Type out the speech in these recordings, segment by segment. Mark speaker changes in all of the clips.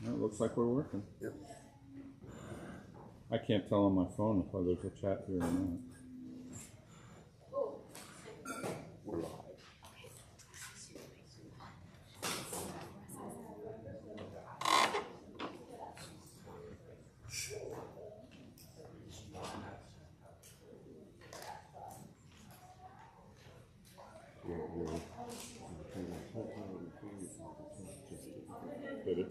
Speaker 1: It looks like we're working.
Speaker 2: Yep.
Speaker 1: I can't tell on my phone if there's a chat here or not.
Speaker 2: We're live.
Speaker 1: Did it?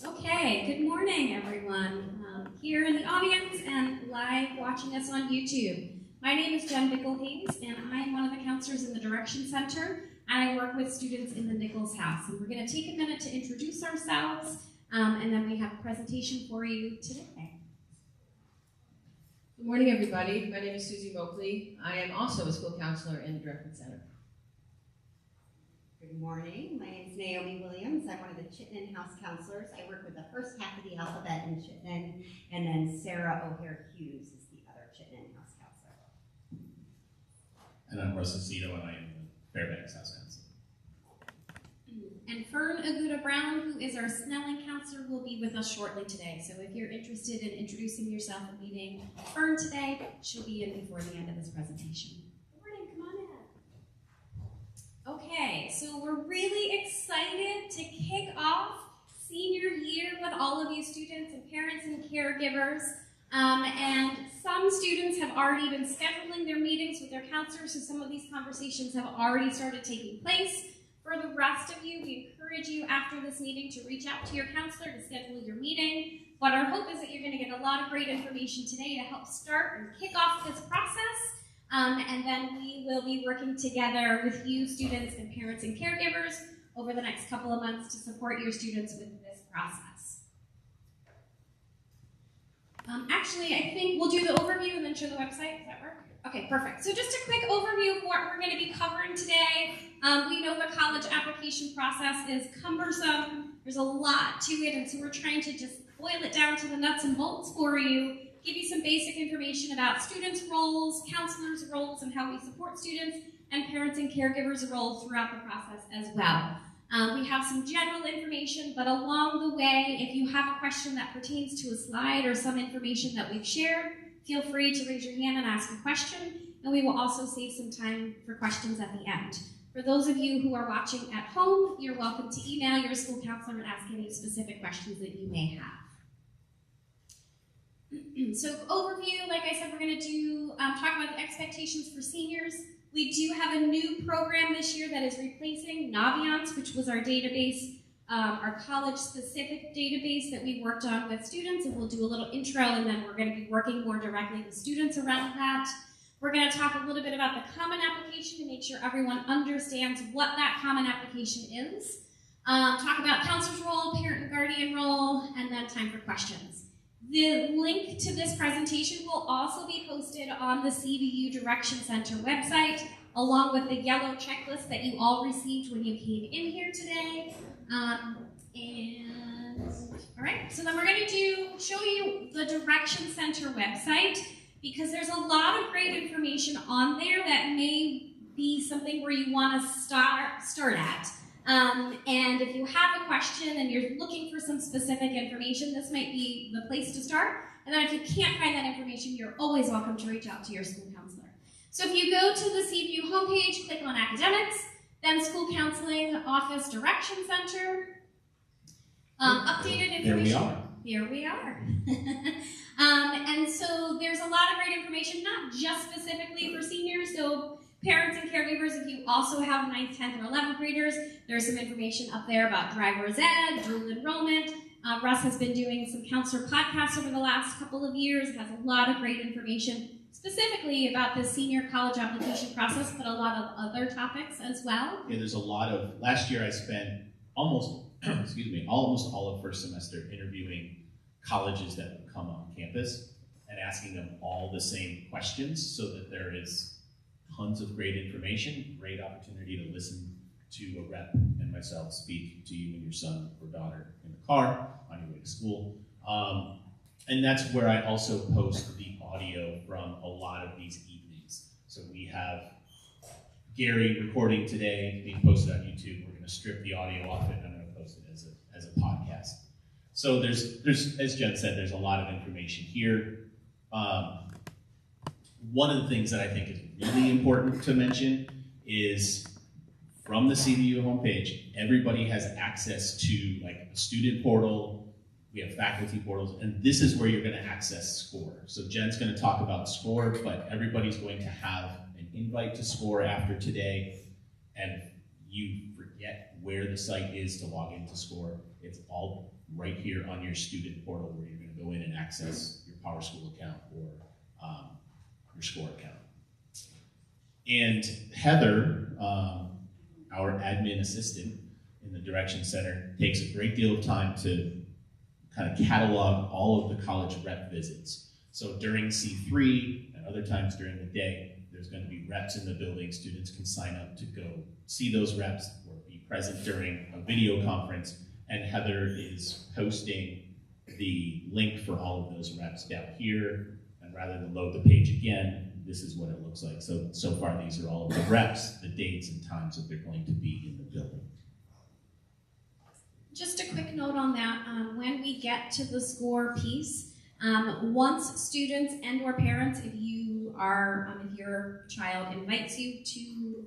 Speaker 3: Okay, good morning, everyone, here in the audience and live watching us on YouTube. My name is Jen Nichols-Hayes, and I'm one of the counselors in the Direction Center, and I work with students in the Nichols House. And we're going to take a minute to introduce ourselves, and then we have a presentation for you today.
Speaker 4: Good morning, everybody. My name is Susie Moakley. I am also a school counselor in the Direction Center.
Speaker 5: Good morning. My name is Naomi Williams. I'm one of the Chittenden House counselors. I work with the first half of the alphabet in Chittenden, and then Sarah O'Hare Hughes is the other Chittenden House counselor.
Speaker 6: And I'm Russ Aceto, and I am the Fairbanks House counselor.
Speaker 3: And Fern Aguda Brown, who is our Snelling counselor, will be with us shortly today. So if you're interested in introducing yourself and meeting Fern today, she'll be in before the end of this presentation. Okay, so we're really excited to kick off senior year with all of you students and parents and caregivers. And some students have already been scheduling their meetings with their counselors, so some of these conversations have already started taking place. For the rest of you, we encourage you after this meeting to reach out to your counselor to schedule your meeting. But our hope is that you're going to get a lot of great information today to help start and kick off this process. And then we will be working together with you, students and parents and caregivers, over the next couple of months to support your students with this process. Actually, I think we'll do the overview and then show the website. Does that work? Okay, perfect. So just a quick overview of what we're going to be covering today. We know the college application process is cumbersome. There's a lot to it, and so we're trying to just boil it down to the nuts and bolts for you, give you some basic information about students' roles, counselors' roles, and how we support students, and parents and caregivers' roles throughout the process as well. We have some general information, but along the way, if you have a question that pertains to a slide or some information that we've shared, feel free to raise your hand and ask a question, and we will also save some time for questions at the end. For those of you who are watching at home, you're welcome to email your school counselor and ask any specific questions that you may have. So overview, like I said, we're going to talk about the expectations for seniors. We do have a new program this year that is replacing Naviance, which was our database, our college-specific database that we worked on with students, and we'll do a little intro, and then we're going to be working more directly with students around that. We're going to talk a little bit about the common application to make sure everyone understands what that common application is. Talk about counselor's role, parent and guardian role, and then time for questions. The link to this presentation will also be posted on the CVU Direction Center website, along with the yellow checklist that you all received when you came in here today. All right, so then we're going to show you the Direction Center website, because there's a lot of great information on there that may be something where you want to start at. And if you have a question and you're looking for some specific information, this might be the place to start. And then if you can't find that information, you're always welcome to reach out to your school counselor. So if you go to the CVU homepage, click on Academics, then School Counseling Office Direction Center, updated information. Here we are. And so there's a lot of great information, not just specifically for seniors. So parents and caregivers, if you also have 9th, 10th, or 11th graders, there's some information up there about driver's ed, dual enrollment. Russ has been doing some counselor podcasts over the last couple of years. It has a lot of great information specifically about the senior college application process, but a lot of other topics as well.
Speaker 6: Yeah, there's a lot of, last year I spent almost all of first semester interviewing colleges that would come on campus and asking them all the same questions, so that there is tons of great information, great opportunity to listen to a rep and myself speak to you and your son or daughter in the car on your way to school. And that's where I also post the audio from a lot of these evenings. So we have Gary recording today being posted on YouTube. We're going to strip the audio off it, and I'm going to post it as a podcast. So there's, as Jen said, there's a lot of information here. One of the things that I think is really important to mention is, from the CVU homepage, everybody has access to like a student portal. We have faculty portals, and this is where you're going to access SCORE. So Jen's going to talk about SCORE, but everybody's going to have an invite to SCORE after today, and you forget where the site is to log into SCORE. It's all right here on your student portal, where you're going to go in and access your PowerSchool account or your SCORE account. And Heather, our admin assistant in the Direction Center, takes a great deal of time to kind of catalog all of the college rep visits. So during C3 and other times during the day, there's going to be reps in the building. Students can sign up to go see those reps or be present during a video conference. And Heather is posting the link for all of those reps down here. And rather than load the page again, this is what it looks like. So far, these are all of the reps, the dates and times that they're going to be in the building.
Speaker 3: Just a quick note on that, when we get to the SCORE piece, once students and or parents, if your child invites you to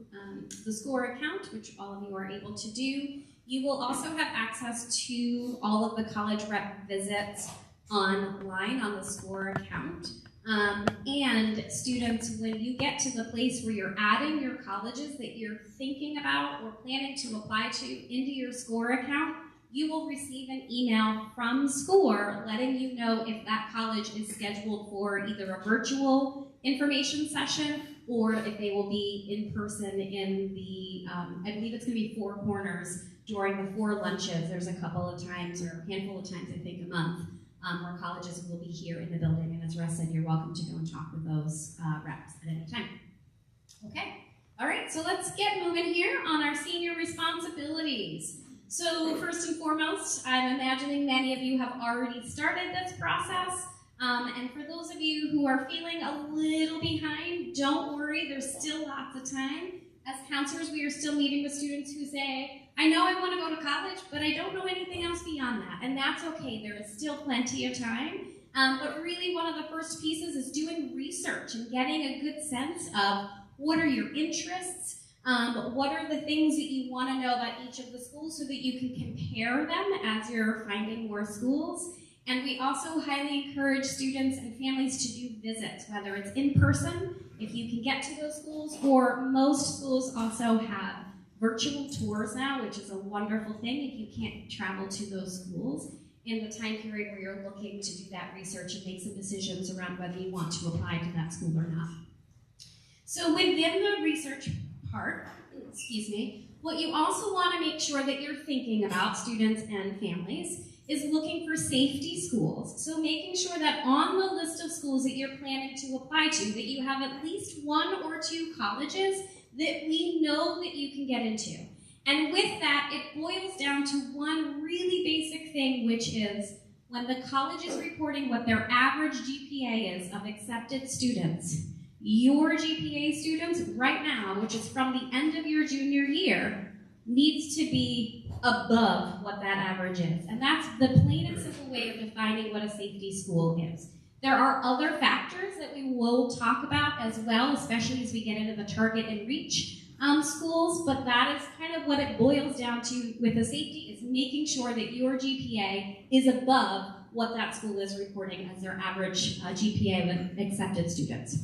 Speaker 3: the SCORE account, which all of you are able to do, you will also have access to all of the college rep visits online on the SCORE account. And students, when you get to the place where you're adding your colleges that you're thinking about or planning to apply to into your SCORE account, you will receive an email from SCORE letting you know if that college is scheduled for either a virtual information session or if they will be in person in the, I believe it's going to be Four Corners during the 4 lunches. There's a couple of times, or a handful of times, I think, a month, where colleges will be here in the building. And as Russ said, you're welcome to go and talk with those reps at any time. Okay, all right, so let's get moving here on our senior responsibilities. So first and foremost, I'm imagining many of you have already started this process. And for those of you who are feeling a little behind, don't worry, there's still lots of time. As counselors, we are still meeting with students who say, I know I want to go to college, but I don't know anything else beyond that. And that's okay, there is still plenty of time. But really one of the first pieces is doing research and getting a good sense of what are your interests, what are the things that you want to know about each of the schools so that you can compare them as you're finding more schools. And we also highly encourage students and families to do visits, whether it's in person, if you can get to those schools, or most schools also have virtual tours now, which is a wonderful thing if you can't travel to those schools in the time period where you're looking to do that research and make some decisions around whether you want to apply to that school or not. So within the research part, what you also want to make sure that you're thinking about, students and families, is looking for safety schools. So making sure that on the list of schools that you're planning to apply to, that you have at least 1 or 2 colleges that we know that you can get into. And with that, it boils down to one really basic thing, which is when the college is reporting what their average GPA is of accepted students, your GPA students right now, which is from the end of your junior year, needs to be above what that average is. And that's the plain and simple way of defining what a safety school is. There are other factors that we will talk about as well, especially as we get into the target and reach schools, but that is kind of what it boils down to with the safety, is making sure that your GPA is above what that school is reporting as their average GPA with accepted students.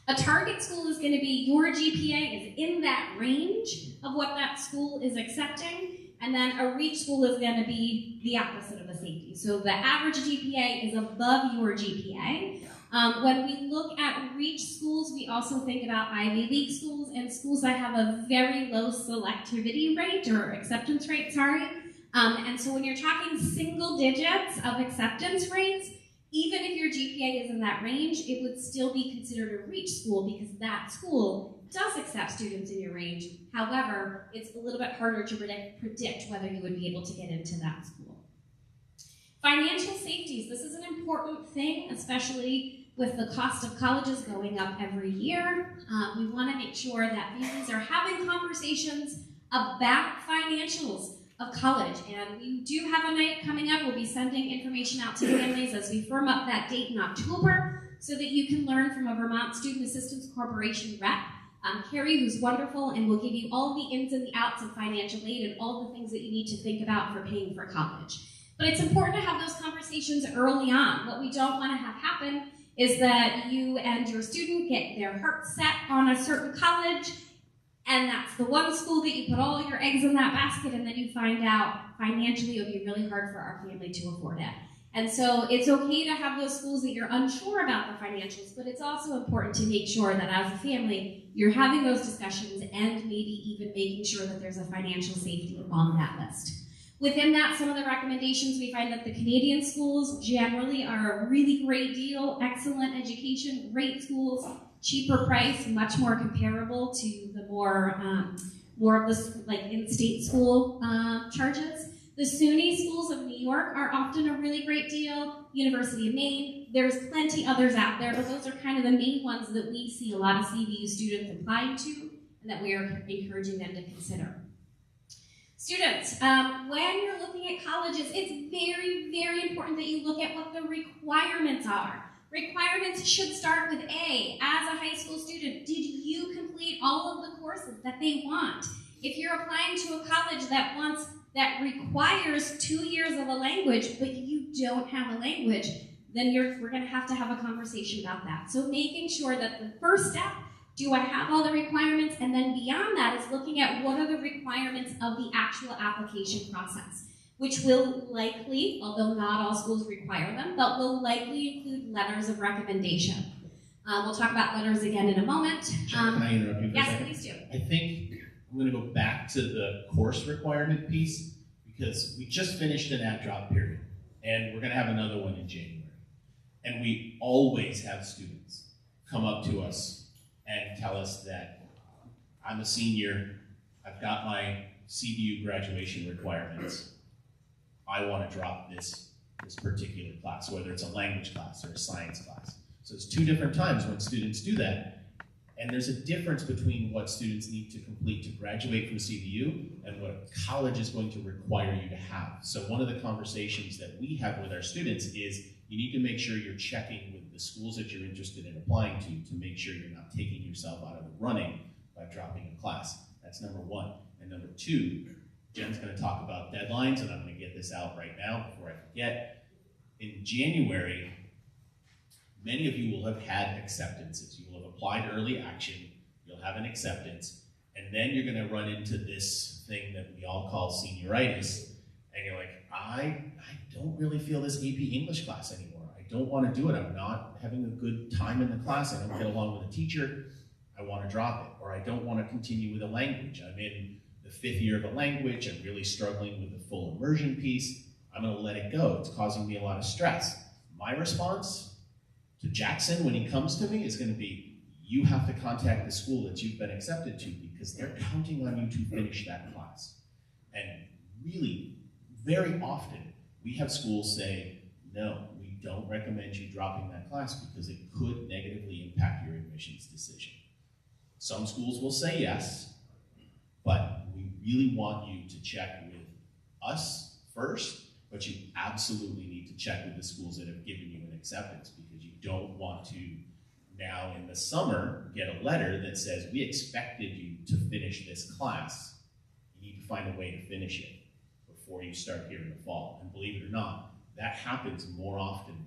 Speaker 3: A target school is going to be your GPA is in that range of what that school is accepting, and then a reach school is going to be the opposite of a safety. So the average GPA is above your GPA. When we look at reach schools, we also think about Ivy League schools and schools that have a very low selectivity rate, or acceptance rate, sorry. And so when you're talking single digits of acceptance rates, even if your GPA is in that range, it would still be considered a reach school because that school does accept students in your range. However, it's a little bit harder to predict whether you would be able to get into that school. Financial safeties. This is an important thing, especially with the cost of colleges going up every year. We want to make sure that families are having conversations about financials of college, and we do have a night coming up. We'll be sending information out to families as we firm up that date in October so that you can learn from a Vermont Student Assistance Corporation rep, Carrie, who's wonderful, and will give you all the ins and the outs of financial aid and all the things that you need to think about for paying for college. But it's important to have those conversations early on. What we don't want to have happen is that you and your student get their heart set on a certain college, and that's the one school that you put all your eggs in that basket, and then you find out financially it would be really hard for our family to afford it. And so it's okay to have those schools that you're unsure about the financials, but it's also important to make sure that as a family, you're having those discussions and maybe even making sure that there's a financial safety on that list. Within that, some of the recommendations, we find that the Canadian schools generally are a really great deal, excellent education, great schools, cheaper price, much more comparable to the more of the like in-state school charges. The SUNY schools of New York are often a really great deal. University of Maine, there's plenty others out there, but those are kind of the main ones that we see a lot of CVU students applying to and that we are encouraging them to consider. Students, when you're looking at colleges, it's very, very important that you look at what the requirements are. Requirements should start with A. As a high school student, did you complete all of the courses that they want? If you're applying to a college that requires 2 years of a language, but you don't have a language, then we're going to have a conversation about that. So making sure that the first step, do I have all the requirements? And then beyond that is looking at what are the requirements of the actual application process, which will likely, although not all schools require them, but will likely include letters of recommendation. We'll talk about letters again in a moment.
Speaker 6: Can I interrupt you for a
Speaker 3: yes,
Speaker 6: second?
Speaker 3: please do.
Speaker 6: I think I'm going to go back to the course requirement piece because we just finished an add drop period. And we're gonna have another one in January. And we always have students come up to us and tell us that I'm a senior, I've got my CBU graduation requirements, I want to drop this particular class, whether it's a language class or a science class. So it's two different times when students do that. And there's a difference between what students need to complete to graduate from CBU and what college is going to require you to have. So one of the conversations that we have with our students is you need to make sure you're checking with the schools that you're interested in applying to make sure you're not taking yourself out of the running by dropping a class. That's number one. And number two, Jen's going to talk about deadlines, and I'm going to get this out right now before I forget. In January, many of you will have had acceptances. You will have applied early action, you'll have an acceptance, and then you're going to run into this thing that we all call senioritis, and you're like, I don't really feel this AP English class anymore. I don't want to do it. I'm not having a good time in the class. I don't get along with the teacher. I want to drop it. Or I don't want to continue with a language. I'm in the 5th year of a language. I'm really struggling with the full immersion piece. I'm going to let it go. It's causing me a lot of stress. My response to Jackson when he comes to me is going to be, you have to contact the school that you've been accepted to because they're counting on you to finish that class. And really, very often, we have schools say, no, we don't recommend you dropping that class because it could negatively impact your admissions decision. Some schools will say yes, but we really want you to check with us first, but you absolutely need to check with the schools that have given you an acceptance because you don't want to now in the summer get a letter that says, we expected you to finish this class. You need to find a way to finish it before you start here in the fall. And believe it or not, that happens more often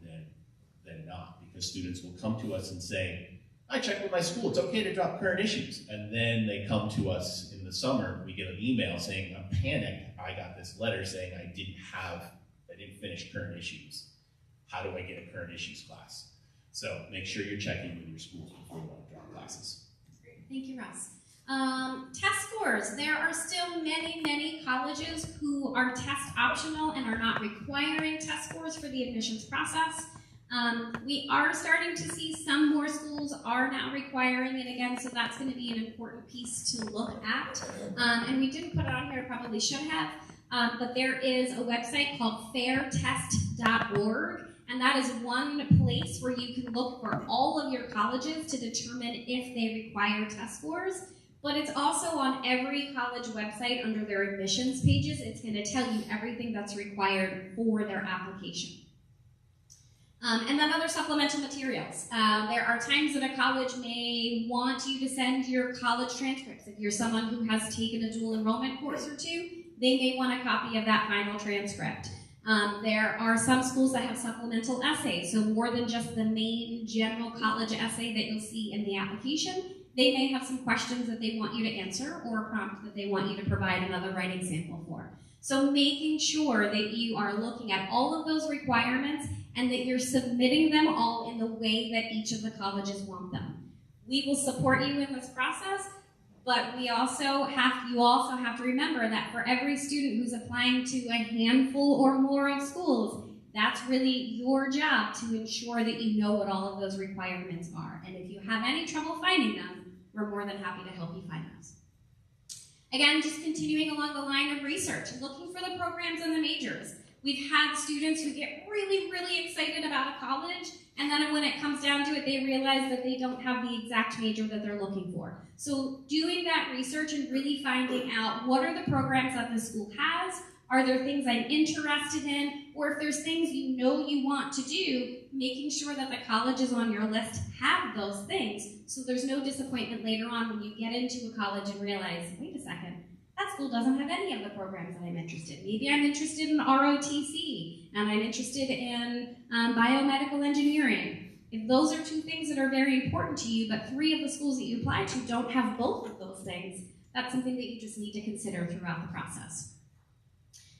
Speaker 6: than not because students will come to us and say, I checked with my school, it's okay to drop current issues. And then they come to us in the summer, we get an email saying, I'm panicked, I got this letter saying I didn't finish current issues. How do I get a current issues class? So make sure you're checking with your schools before you want to drop classes.
Speaker 3: Thank you, Russ. Test scores. There are still many colleges who are test optional and are not requiring test scores for the admissions process. We are starting to see some more schools are now requiring it again, so that's going to be an important piece to look at. And we didn't put it on here, probably should have, but there is a website called fairtest.org, and that is one place where you can look for all of your colleges to determine if they require test scores. But it's also on every college website under their admissions pages. It's going to tell you everything that's required for their application. And then other supplemental materials. There are times that a college may want you to send your college transcripts. If you're someone who has taken a dual enrollment course or two, they may want a copy of that final transcript. There are some schools that have supplemental essays, so more than just the main general college essay that you'll see in the application. They may have some questions that they want you to answer or a prompt that they want you to provide another writing sample for. So making sure that you are looking at all of those requirements and that you're submitting them all in the way that each of the colleges want them. We will support you in this process, but you also have to remember that for every student who's applying to a handful or more of schools, that's really your job to ensure that you know what all of those requirements are. And if you have any trouble finding them, we're more than happy to help you find those. Again, just continuing along the line of research, looking for the programs and the majors. We've had students who get really excited about a college, and then when it comes down to it, they realize that they don't have the exact major that they're looking for. So doing that research and really finding out what are the programs that the school has, are there things I'm interested in, or if there's things you know you want to do, making sure that the colleges on your list have those things so there's no disappointment later on when you get into a college and realize, wait a second, that school doesn't have any of the programs that I'm interested in. Maybe I'm interested in ROTC, and I'm interested in biomedical engineering. If those are two things that are very important to you, but 3 of the schools that you apply to don't have both of those things, that's something that you just need to consider throughout the process.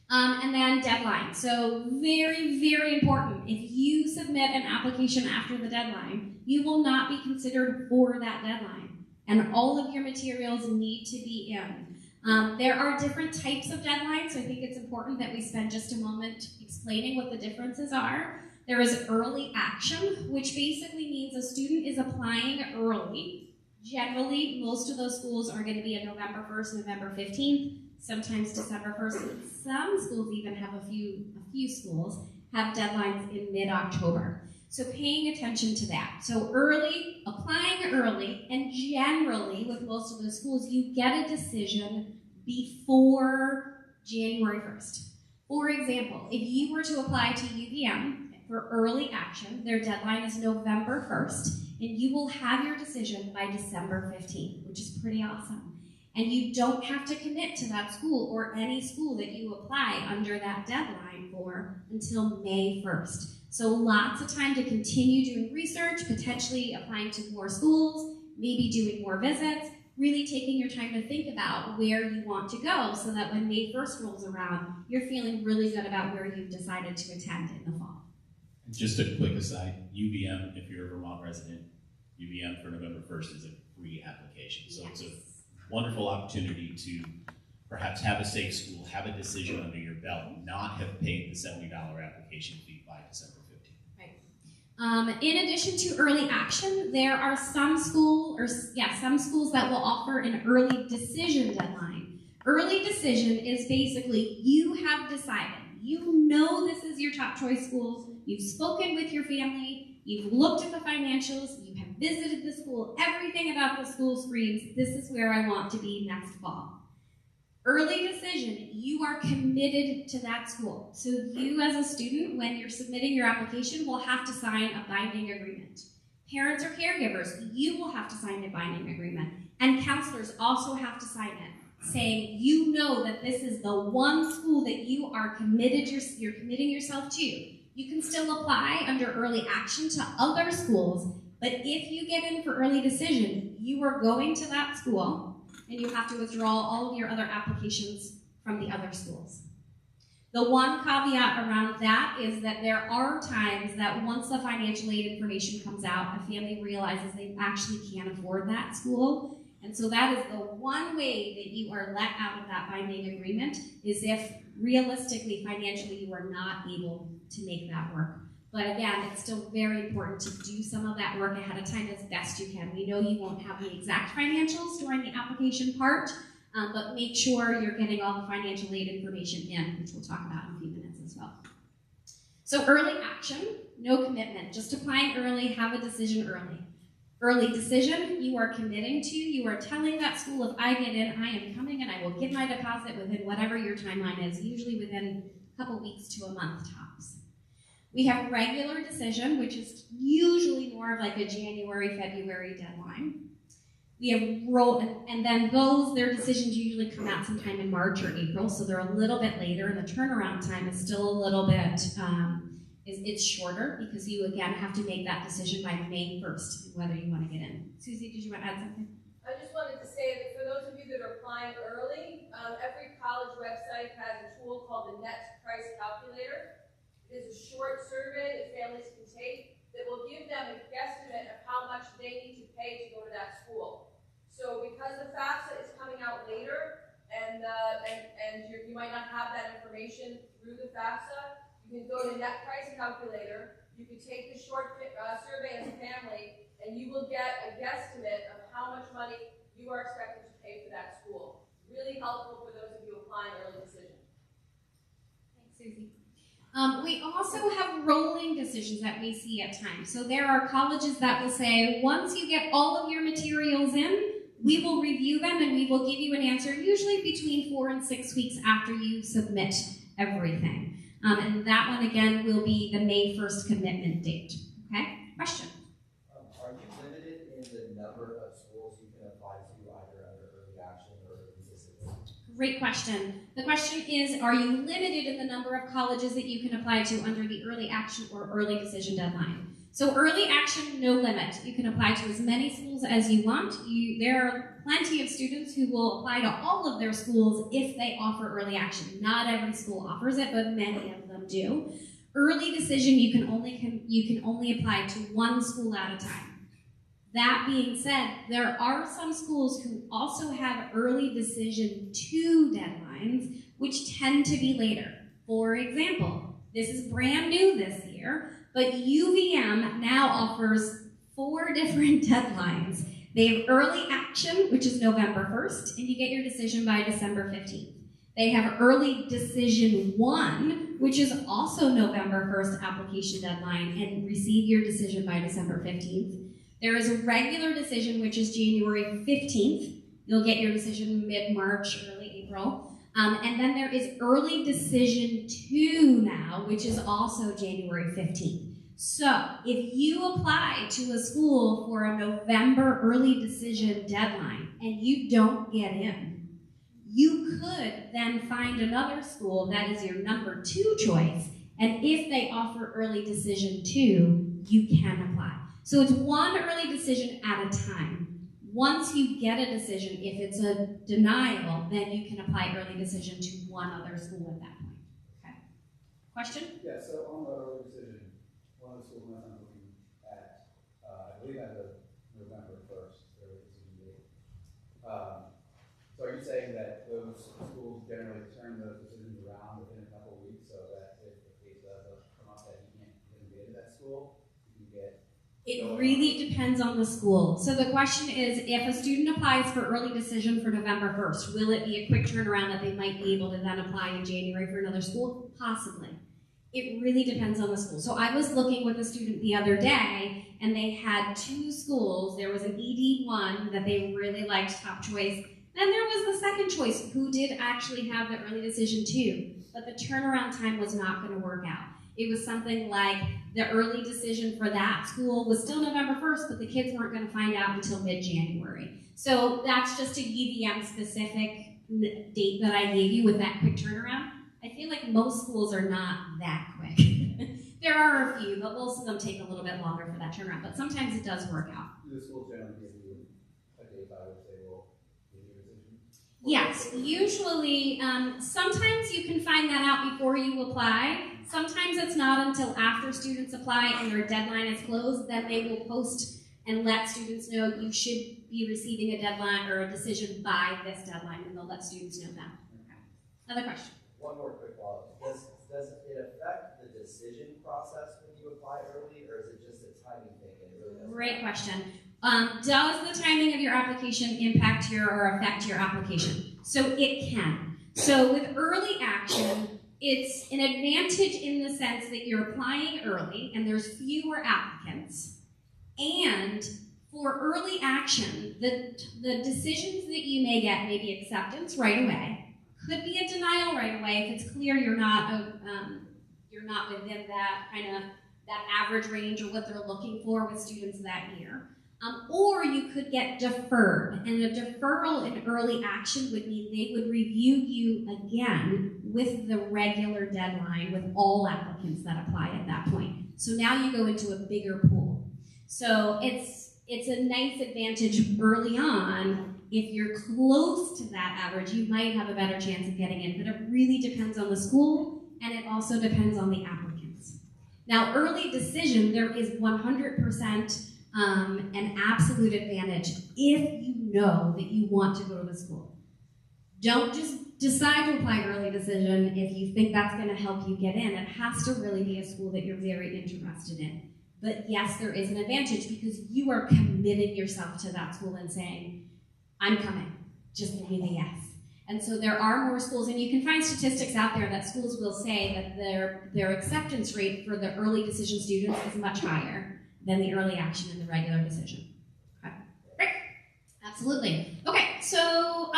Speaker 3: And then deadline. So very important. If you submit an application after the deadline, you will not be considered for that deadline. And all of your materials need to be in. There are different types of deadlines, so I think it's important that we spend just a moment explaining what the differences are. There is early action, which basically means a student is applying early. Generally, most of those schools are going to be a November 1st, November 15th, sometimes December 1st. Some schools even have a few schools have deadlines in mid-October. So paying attention to that. So early, applying early, and generally with most of those schools, you get a decision before January 1st. For example, if you were to apply to UVM for early action, their deadline is November 1st, and you will have your decision by December 15th, which is pretty awesome. And you don't have to commit to that school or any school that you apply under that deadline for until May 1st. So lots of time to continue doing research, potentially applying to more schools, maybe doing more visits, really taking your time to think about where you want to go so that when May 1st rolls around, you're feeling really good about where you've decided to attend in the fall.
Speaker 6: Just a quick aside, UVM, if you're a Vermont resident, UVM for November 1st is a free application. So It's a wonderful opportunity to perhaps have a safe school, have a decision under your belt, not have paid the $70 application fee by December 15th.
Speaker 3: Right. In addition to early action, there are some schools that will offer an early decision deadline. Early decision is basically you have decided, you know this is your top choice schools, you've spoken with your family, you've looked at the financials, you have visited the school, everything about the school screams, this is where I want to be next fall. Early decision, you are committed to that school. So you as a student, when you're submitting your application, will have to sign a binding agreement. Parents or caregivers, you will have to sign a binding agreement. And counselors also have to sign it, saying you know that this is the one school that you are committed, you're committing yourself to. You can still apply under early action to other schools, but if you get in for early decision, you are going to that school, and you have to withdraw all of your other applications from the other schools. The one caveat around that is that there are times that once the financial aid information comes out, a family realizes they actually can't afford that school. And so that is the one way that you are let out of that binding agreement, is if realistically, financially, you are not able to make that work. But again, it's still very important to do some of that work ahead of time as best you can. We know you won't have the exact financials during the application part, but make sure you're getting all the financial aid information in, which we'll talk about in a few minutes as well. So early action, no commitment, just applying early, have a decision early. Early decision, you are committing to, you are telling that school, if I get in, I am coming and I will give my deposit within whatever your timeline is, usually within a couple weeks to a month tops. We have regular decision, which is usually more of like a January, February deadline. We have and then their decisions usually come out sometime in March or April, so they're a little bit later, and the turnaround time is still a little bit, it's shorter, because you again have to make that decision by May 1st, whether you want to get in. Susie, did you want to add something?
Speaker 7: I just wanted to say that for those of you that are applying early, every college website has a tool called the Net Price Calculator. It is a short survey that families can take that will give them a guesstimate of how much they need to pay to go to that school. So because the FAFSA is coming out later, and you might not have that information through the FAFSA, you can go to Net Price Calculator, you can take the short survey as a family, and you will get a guesstimate of how much money you are expected to pay for that school. Really helpful for those of you applying early decision.
Speaker 3: Thanks, Susie. We also have rolling decisions that we see at times. So there are colleges that will say, once you get all of your materials in, we will review them and we will give you an answer, usually between 4 and 6 weeks after you submit everything. And that one, again, will be the May 1st commitment date. Okay? Question?
Speaker 8: Are you limited in the number of schools you can apply to either under early action or early decision?
Speaker 3: Great question. The question is, are you limited in the number of colleges that you can apply to under the early action or early decision deadline? So early action, no limit. You can apply to as many schools as you want. There are plenty of students who will apply to all of their schools if they offer early action. Not every school offers it, but many of them do. Early decision, you can only apply to one school at a time. That being said, there are some schools who also have early decision 2 deadlines, which tend to be later. For example, this is brand new this year, but UVM now offers 4 different deadlines. They have early action, which is November 1st, and you get your decision by December 15th. They have early decision 1, which is also November 1st application deadline, and receive your decision by December 15th. There is a regular decision, which is January 15th. You'll get your decision mid-March, early April. And then there is early decision 2 now, which is also January 15th. So if you apply to a school for a November early decision deadline and you don't get in, you could then find another school that is your number 2 choice, and if they offer early decision 2, you can apply. So it's one early decision at a time. Once you get a decision, if it's a denial, then you can apply early decision to one other school at that point. Okay. Question?
Speaker 9: Yeah, so on the early decision, one of the schools I'm looking at, I believe as of November 1st, early decision date. So are you saying that those schools generally turn those decisions around within a couple of weeks, so that if the case does come up that you can't get into that school, you can get...
Speaker 3: It really depends on the school. So the question is, if a student applies for early decision for November 1st, will it be a quick turnaround that they might be able to then apply in January for another school? Possibly. It really depends on the school. So I was looking with a student the other day, and they had 2 schools. There was an ED1 that they really liked, top choice. Then there was the second choice, who did actually have the early decision 2, but the turnaround time was not going to work out. It was something like the early decision for that school was still November 1st, but the kids weren't going to find out until mid-January. So that's just a UVM specific date that I gave you with that quick turnaround. I feel like most schools are not that quick. There are a few, but most of them take a little bit longer for that turnaround, but sometimes it does work out.
Speaker 9: Do the schools generally give you a date by which they will give you a decision?
Speaker 3: Yes, usually, sometimes you can find that out before you apply. Sometimes it's not until after students apply and their deadline is closed, then they will post and let students know you should be receiving a deadline or a decision by this deadline, and they'll let students know that. Okay. Another question?
Speaker 8: One more quick follow-up. Does it affect the decision process when you apply early, or is it just a timing thing? And it really doesn't
Speaker 3: Great question. Does the timing of your application impact or affect your application? So it can. So with early action, it's an advantage in the sense that you're applying early and there's fewer applicants. And for early action, the decisions that you may get may be acceptance right away, could be a denial right away if it's clear you're not within that kind of that average range or what they're looking for with students that year. Or you could get deferred, and a deferral in early action would mean they would review you again with the regular deadline with all applicants that apply at that point. So now you go into a bigger pool. So it's a nice advantage early on. If you're close to that average, you might have a better chance of getting in, but it really depends on the school, and it also depends on the applicants. Now, early decision, there is 100% an absolute advantage if you know that you want to go to the school. Don't just decide to apply early decision if you think that's going to help you get in. It has to really be a school that you're very interested in. But yes, there is an advantage because you are committing yourself to that school and saying, I'm coming, just give me the yes. And so there are more schools, and you can find statistics out there that schools will say that their acceptance rate for the early decision students is much higher than the early action and the regular decision. Okay, great, absolutely. Okay, so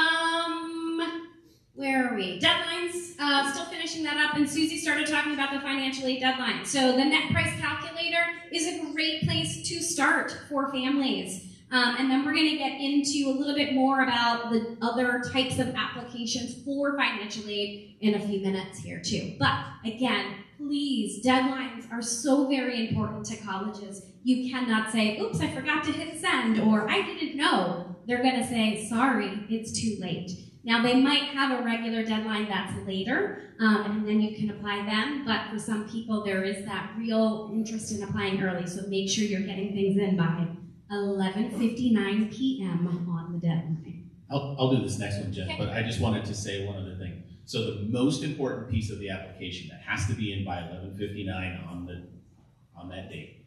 Speaker 3: where are we? Deadlines, still finishing that up, and Susie started talking about the financial aid deadline. So the net price calculator is a great place to start for families. And then we're going to get into a little bit more about the other types of applications for financial aid in a few minutes here too. But again, please, deadlines are so very important to colleges. You cannot say, oops, I forgot to hit send, or I didn't know. They're going to say, sorry, it's too late. Now, they might have a regular deadline that's later, and then you can apply then, but for some people, there is that real interest in applying early, so make sure you're getting things in by 11:59 p.m. on the deadline.
Speaker 6: I'll do this next one, Jen,
Speaker 3: Okay.
Speaker 6: but I just wanted to say one other thing. So the most important piece of the application that has to be in by 11:59 on that date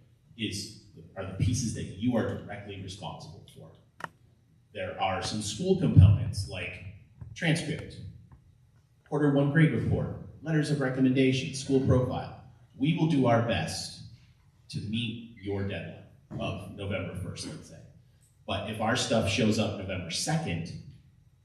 Speaker 6: are the pieces that you are directly responsible for. There are some school components like transcript, quarter one grade report, letters of recommendation, school profile. We will do our best to meet your deadline of November 1st, let's say. But if our stuff shows up November 2nd,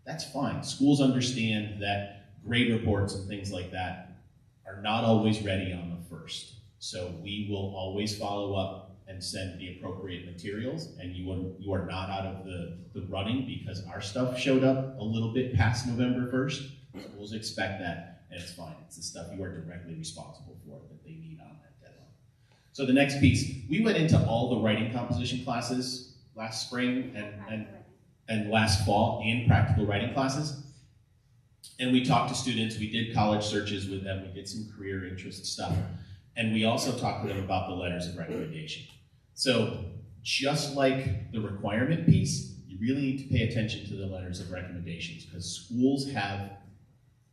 Speaker 6: that's fine. Schools understand that grade reports and things like that are not always ready on the 1st. So we will always follow up and send the appropriate materials, and you are not out of the running because our stuff showed up a little bit past November 1st. Schools expect that, and it's fine. It's the stuff you are directly responsible for that they need on that deadline. So the next piece, we went into all the writing composition classes last spring and last fall, and practical writing classes. And we talked to students, we did college searches with them, we did some career interest stuff, and we also talked to them about the letters of recommendation. So just like the requirement piece, you really need to pay attention to the letters of recommendations because schools have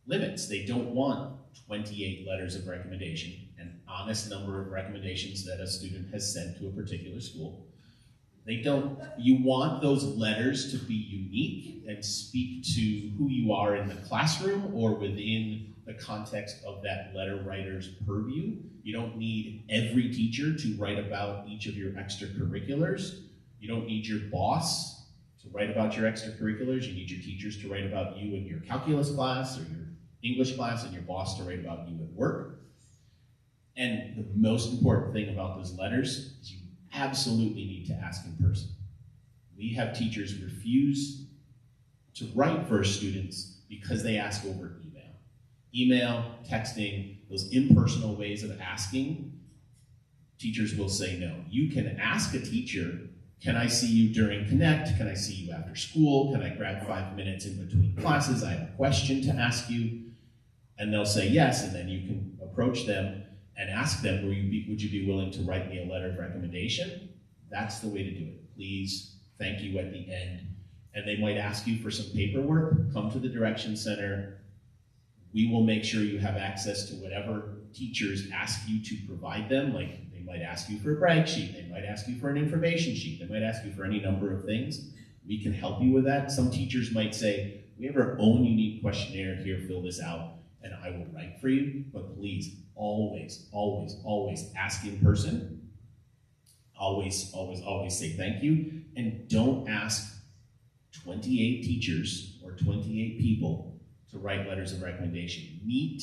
Speaker 6: limits. They don't want 28 letters of recommendation, an honest number of recommendations that a student has sent to a particular school. You want those letters to be unique and speak to who you are in the classroom or within the context of that letter writer's purview. You don't need every teacher to write about each of your extracurriculars. You don't need your boss to write about your extracurriculars. You need your teachers to write about you in your calculus class or your English class, and your boss to write about you at work. And the most important thing about those letters is you absolutely need to ask in person. We have teachers refuse to write for students because they ask over email. Email, texting, those impersonal ways of asking, teachers will say no. You can ask a teacher, can I see you during Connect? Can I see you after school? Can I grab 5 minutes in between classes? I have a question to ask you. And they'll say yes, and then you can approach them and ask them, would you be willing to write me a letter of recommendation? That's the way to do it. Please, thank you at the end. And they might ask you for some paperwork. Come to the Direction Center. We will make sure you have access to whatever teachers ask you to provide them. Like they might ask you for a brag sheet. They might ask you for an information sheet. They might ask you for any number of things. We can help you with that. Some teachers might say, we have our own unique questionnaire here, fill this out, and I will write for you. But please, always, always, always ask in person. Always, always, always say thank you. And don't ask 28 teachers or 28 people to write letters of recommendation. Meet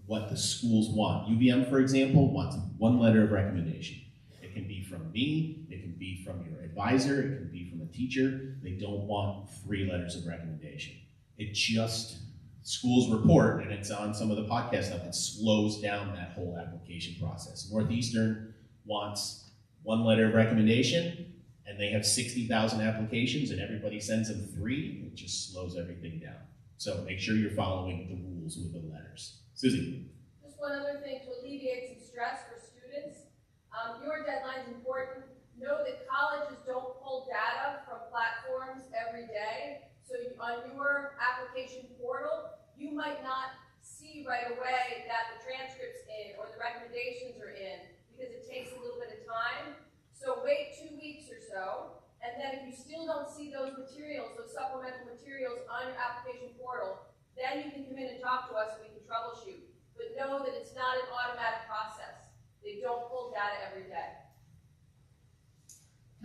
Speaker 6: what the schools want. UVM, for example, wants one letter of recommendation. It can be from me, it can be from your advisor, it can be from a teacher. They don't want 3 letters of recommendation. It just, schools report, and it's on some of the podcast stuff, it slows down that whole application process. Northeastern wants 1 letter of recommendation, and they have 60,000 applications, and everybody sends them 3, it just slows everything down. So make sure you're following the rules with the letters. Susie.
Speaker 7: Just one other thing to alleviate some stress for students. Your deadline's important. Know that colleges don't pull data from platforms every day. So on your application portal, you might not see right away that the transcript's in or the recommendations are in because it takes a little bit of time. So wait 2 weeks or so, and then if you still don't see those materials, those supplemental materials on your application portal, then you can come in and talk to us and we can troubleshoot. But know that it's not an automatic process. They don't pull data every day.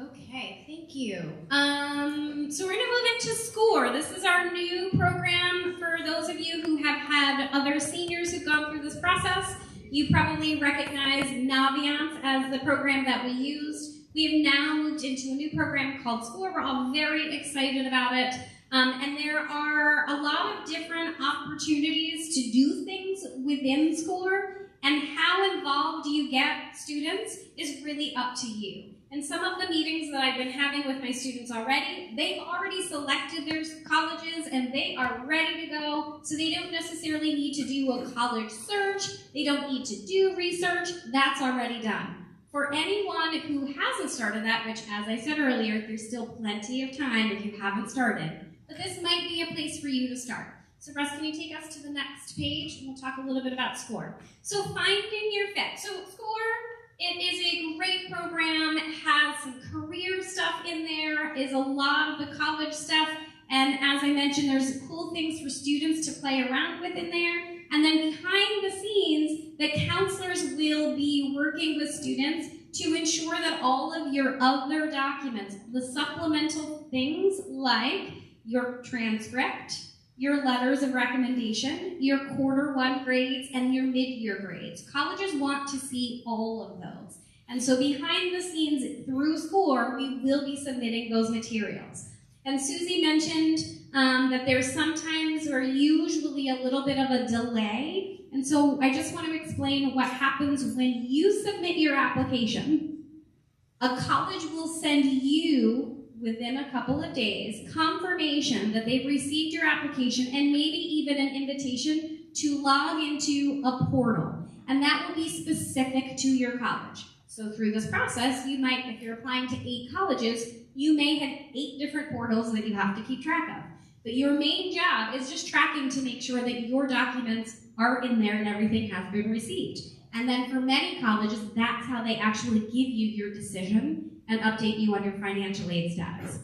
Speaker 3: Okay, thank you. So we're going to move into SCORE. This is our new program for those of you who have had other seniors who've gone through this process. You probably recognize Naviance as the program that we used. We have now moved into a new program called SCORE. We're all very excited about it. And there are a lot of different opportunities to do things within SCORE, and how involved you get students is really up to you. And some of the meetings that I've been having with my students already, they've already selected their colleges and they are ready to go, so they don't necessarily need to do a college search, they don't need to do research, that's already done. For anyone who hasn't started that, which as I said earlier, there's still plenty of time if you haven't started, but this might be a place for you to start. So Russ, can you take us to the next page? And we'll talk a little bit about SCORE. So finding your fit. So SCORE, it is a great program. It has some career stuff in there, is a lot of the college stuff. And as I mentioned, there's cool things for students to play around with in there. And then behind the scenes, the counselors will be working with students to ensure that all of your other documents, the supplemental things like your transcript, your letters of recommendation, your Q1 grades, and your mid-year grades. Colleges want to see all of those. And so behind the scenes, through SCORE, we will be submitting those materials. And Susie mentioned that there's sometimes or usually a little bit of a delay. And so I just want to explain what happens when you submit your application. A college will send you, within a couple of days, confirmation that they've received your application and maybe even an invitation to log into a portal. And that will be specific to your college. So through this process, you might, if you're applying to 8 colleges, you may have 8 different portals that you have to keep track of. But your main job is just tracking to make sure that your documents are in there and everything has been received. And then for many colleges, that's how they actually give you your decision and update you on your financial aid status.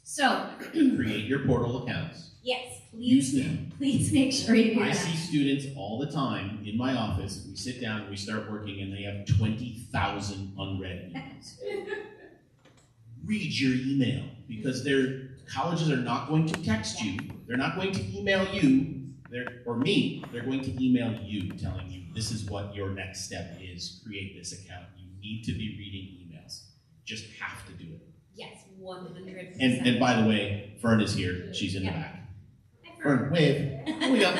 Speaker 3: So,
Speaker 6: Create your portal accounts.
Speaker 3: yes,
Speaker 6: Use them.
Speaker 3: please make sure you do
Speaker 6: I
Speaker 3: that.
Speaker 6: see students all the time in my office. We sit down and we start working, and they have 20,000 unread emails. Read your email, because colleges are not going to text you. They're not going to email you, or me. They're going to email you, telling you this is what your next step is. Create this account. You need to be reading emails. Just have to do it.
Speaker 3: Yes, 100%.
Speaker 6: And by the way, Fern is here. She's in the back. Fern, wave. Here we go.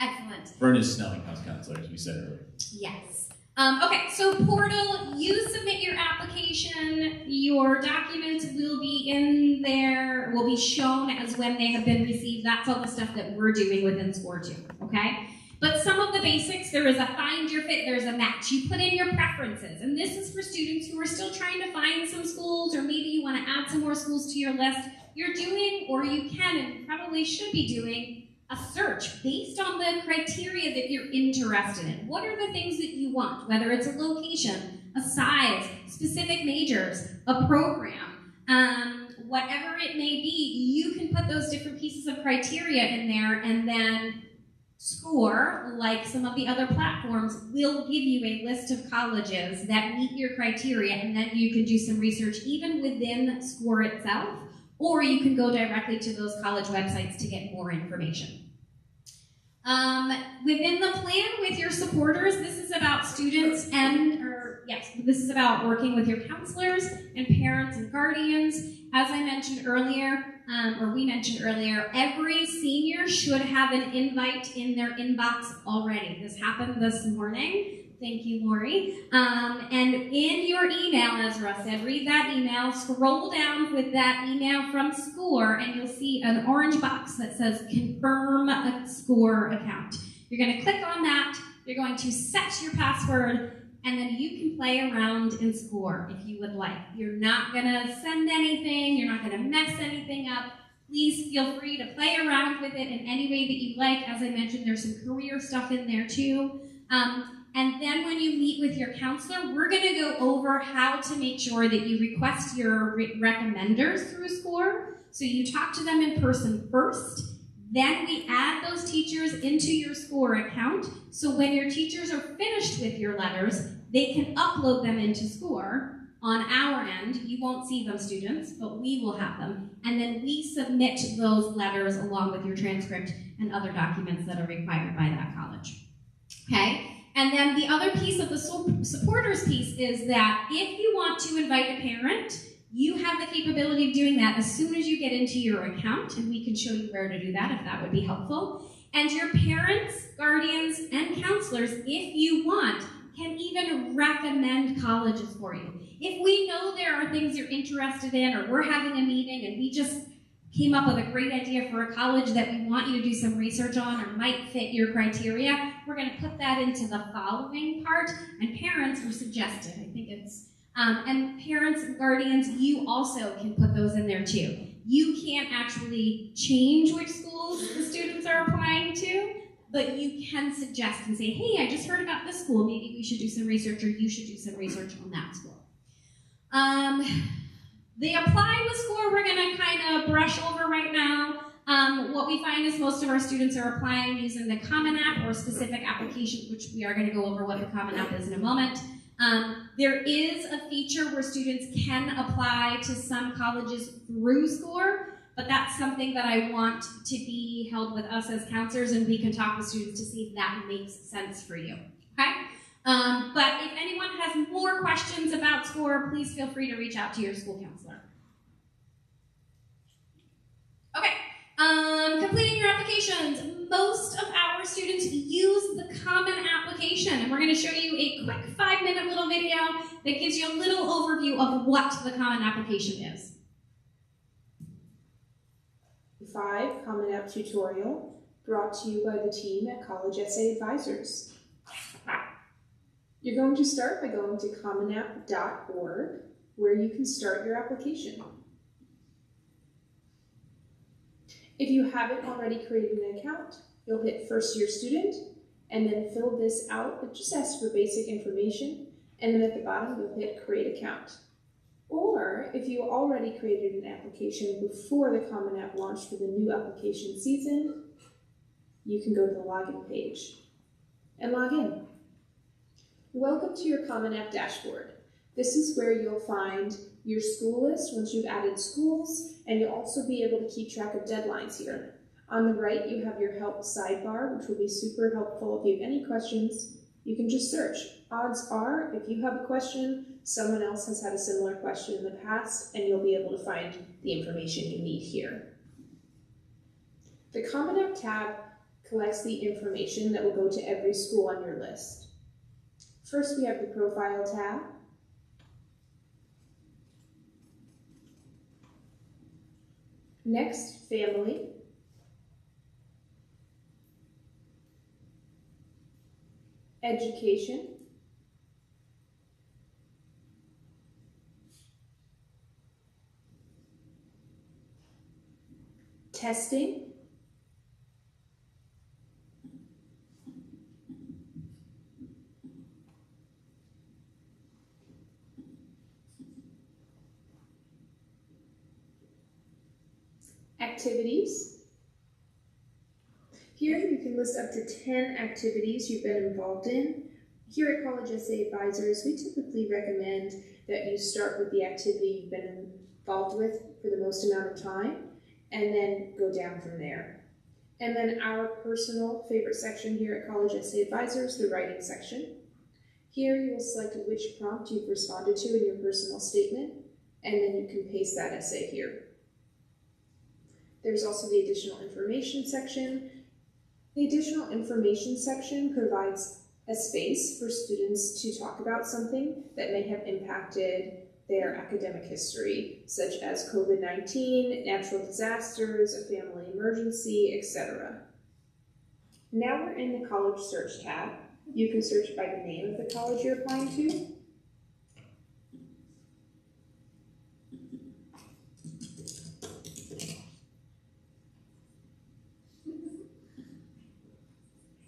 Speaker 3: Excellent.
Speaker 6: Fern is Snelling House Counselor, as we said earlier.
Speaker 3: Yes. Okay, so portal, you submit your application, your documents will be in there, will be shown as when they have been received. That's all the stuff that we're doing within SCORE too, okay? But some of the basics, there is a find your fit, there's a match. You put in your preferences, and this is for students who are still trying to find some schools, or maybe you want to add some more schools to your list. You're doing, or you can and probably should be doing, a search based on the criteria that you're interested in. What are the things that you want, whether it's a location, a size, specific majors, a program, whatever it may be, you can put those different pieces of criteria in there, and then SCORE, like some of the other platforms, will give you a list of colleges that meet your criteria, and then you can do some research even within SCORE itself, or you can go directly to those college websites to get more information. Within the plan with your supporters, this is about students this is about working with your counselors and parents and guardians. As I mentioned earlier, we mentioned earlier, every senior should have an invite in their inbox already. This happened this morning. Thank you, Lori. And in your email, as Russ said, read that email, scroll down with that email from SCORE, and you'll see an orange box that says confirm a SCORE account. You're going to click on that, you're going to set your password, and then you can play around in SCORE if you would like. You're not going to send anything, you're not going to mess anything up. Please feel free to play around with it in any way that you like. As I mentioned, there's some career stuff in there too. And then when you meet with your counselor, we're going to go over how to make sure that you request your recommenders through SCORE. So you talk to them in person first. Then we add those teachers into your SCORE account. So when your teachers are finished with your letters, they can upload them into SCORE. On our end, you won't see them, students, but we will have them. And then we submit those letters along with your transcript and other documents that are required by that college. Okay? And then the other piece of the supporters piece is that if you want to invite a parent, you have the capability of doing that as soon as you get into your account, and we can show you where to do that if that would be helpful. And your parents, guardians, and counselors, if you want, can even recommend colleges for you. If we know there are things you're interested in, or we're having a meeting and we just came up with a great idea for a college that we want you to do some research on or might fit your criteria, we're going to put that into the following part, and parents were suggested. I think it's, and parents and guardians, you also can put those in there too. You can't actually change which schools the students are applying to, but you can suggest and say, hey, I just heard about this school, maybe we should do some research, or you should do some research on that school. The apply with score we're going to kind of brush over right now. What we find is most of our students are applying using the Common App or specific applications, which we are going to go over what the Common App is in a moment. There is a feature where students can apply to some colleges through SCORE, but that's something that I want to be held with us as counselors, and we can talk with students to see if that makes sense for you, okay? But if anyone has more questions about SCORE, please feel free to reach out to your school counselor. Okay, completing your applications. Most of our students use the Common Application, and we're going to show you a quick 5-minute little video that gives you a little overview of what the Common Application is.
Speaker 10: 5 Common App tutorial brought to you by the team at College Essay Advisors. You're going to start by going to commonapp.org, where you can start your application. If you haven't already created an account, you'll hit First Year Student, and then fill this out. It just asks for basic information, and then at the bottom you'll hit Create Account. Or if you already created an application before the Common App launched for the new application season, you can go to the login page and log in. Welcome to your Common App dashboard. This is where you'll find your school list once you've added schools, and you'll also be able to keep track of deadlines here. On the right, you have your help sidebar, which will be super helpful. If you have any questions, you can just search. Odds are, if you have a question, someone else has had a similar question in the past, and you'll be able to find the information you need here. The Common App tab collects the information that will go to every school on your list. First, we have the Profile tab. Next, Family. Education. Testing. Activities. Here you can list up to 10 activities you've been involved in. Here at College Essay Advisors, we typically recommend that you start with the activity you've been involved with for the most amount of time, and then go down from there. And then our personal favorite section here at College Essay Advisors, the writing section. Here you will select which prompt you've responded to in your personal statement, and then you can paste that essay here. There's also the additional information section. The additional information section provides a space for students to talk about something that may have impacted their academic history, such as COVID-19, natural disasters, a family emergency, etc. Now we're in the College Search tab. You can search by the name of the college you're applying to.